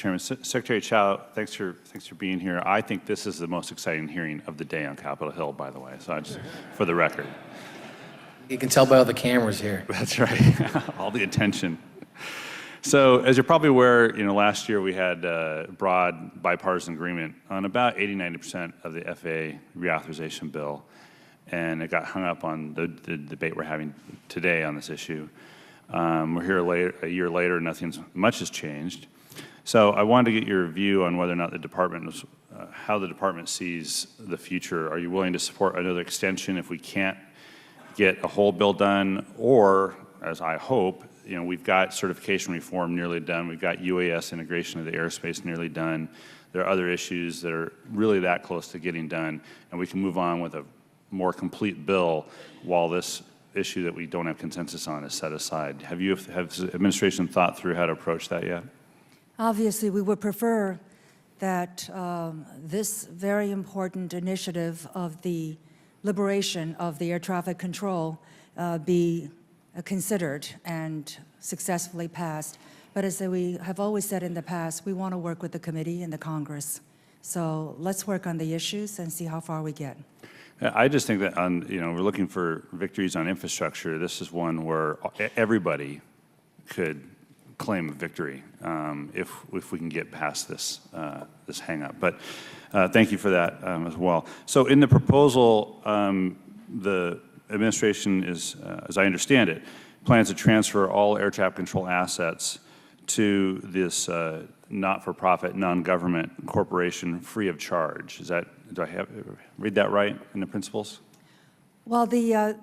Chairman. Secretary Chao, thanks for being here. I think this is the most exciting hearing of the day on Capitol Hill, by the way, so I just, for the record. You can tell by all the cameras here. That's right, all the attention. So, as you're probably aware, last year we had broad bipartisan agreement on about 80–90% of the FAA reauthorization bill, and it got hung up on the debate we're having today on this issue. We're here a year later, much has changed. So I wanted to get your view on whether or not the department how the department sees the future. Are you willing to support another extension if we can't get a whole bill done, or, as I hope, we've got certification reform nearly done, we've got UAS integration of the airspace nearly done, there are other issues that are really that close to getting done, and we can move on with a more complete bill while this issue that we don't have consensus on is set aside. Have the administration thought through how to approach that yet? Obviously, we would prefer that this very important initiative of the liberation of the air traffic control be considered and successfully passed. But as we have always said in the past, we want to work with the committee and the Congress. So let's work on the issues and see how far we get. I just think that we're looking for victories on infrastructure. This is one where everybody could claim a victory if we can get past this hang-up. But thank you for that as well. So in the proposal, the administration is, as I understand it, plans to transfer all air traffic control assets to this not-for-profit, non-government corporation free of charge. Do I read that right in the principles? Well, the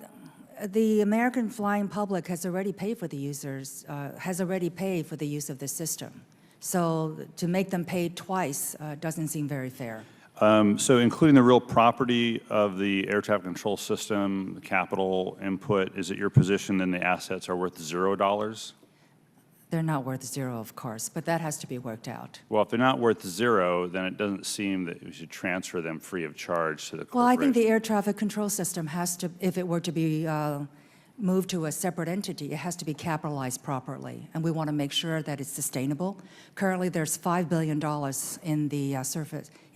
American flying public has already paid for the use of the system. So to make them pay twice doesn't seem very fair. So including the real property of the air traffic control system, the capital input, is it your position then the assets are worth $0? They're not worth zero, of course, but that has to be worked out. Well, if they're not worth zero, then it doesn't seem that we should transfer them free of charge to the corporation. Well, I think the air traffic control system has to, if it were to be moved to a separate entity, it has to be capitalized properly, and we want to make sure that it's sustainable. Currently, there's $5 billion in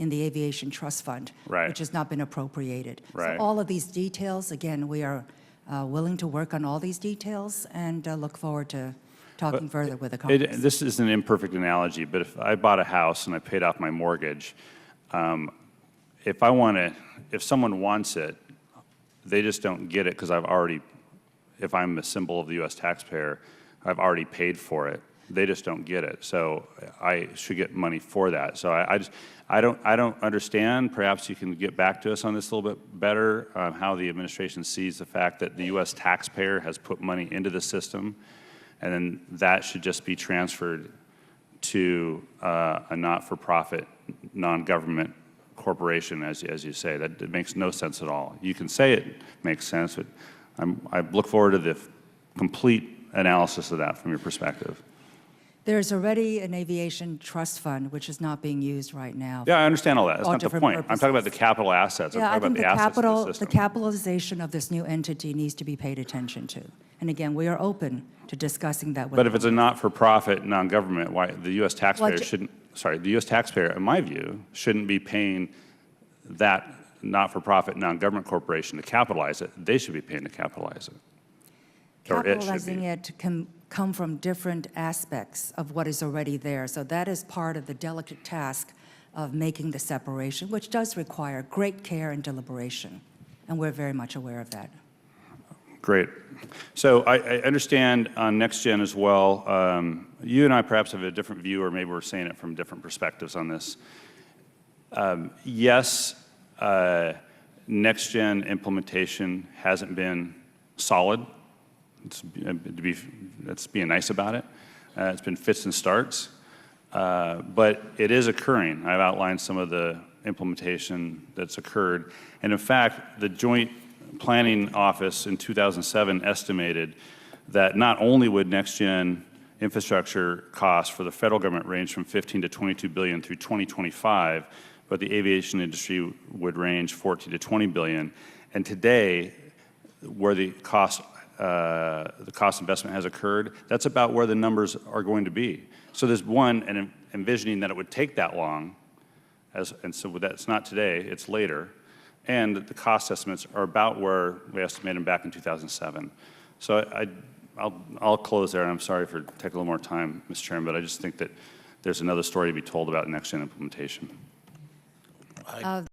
the Aviation Trust Fund, right, which has not been appropriated. Right. So all of these details, again, we are willing to work on all these details and look forward to talking further with the Congress. This is an imperfect analogy, but if I bought a house and I paid off my mortgage, if someone wants it, they just don't get it because if I'm a symbol of the U.S. taxpayer, I've already paid for it. They just don't get it. So I should get money for that. So I don't understand. Perhaps you can get back to us on this a little bit better, how the administration sees the fact that the U.S. taxpayer has put money into the system, and then that should just be transferred to a not-for-profit, non-government corporation, as you say. That makes no sense at all. You can say it makes sense, but I look forward to the complete analysis of that from your perspective. There's already an aviation trust fund which is not being used right now. Yeah, I understand all that. That's not the point. Purposes. I'm talking about the capital assets. Yeah, I'm talking about the assets of the system. The capitalization of this new entity needs to be paid attention to. And again, we are open to discussing that with But if it's a not-for-profit, non-government, why the U.S. taxpayer the U.S. taxpayer, in my view, shouldn't be paying that not-for-profit, non-government corporation to capitalize it. They should be paying to capitalize it. Capitalizing it can come from different aspects of what is already there. So that is part of the delicate task of making the separation, which does require great care and deliberation. And we're very much aware of that. Great. So I understand on NextGen as well, you and I perhaps have a different view, or maybe we're saying it from different perspectives on this. Yes, NextGen implementation hasn't been solid. Let's being nice about it. It's been fits and starts, but it is occurring. I've outlined some of the implementation that's occurred, and in fact, the Joint Planning Office in 2007 estimated that not only would NextGen infrastructure costs for the federal government range from $15 to $22 billion through 2025, but the aviation industry would range $14 to $20 billion. And today, where the costs the cost investment has occurred, that's about where the numbers are going to be. So there's one, and envisioning that it would take that long, and so that's not today, it's later, and the cost estimates are about where we estimated them back in 2007. So I'll close there, and I'm sorry for taking a little more time, Mr. Chairman, but I just think that there's another story to be told about next-gen implementation.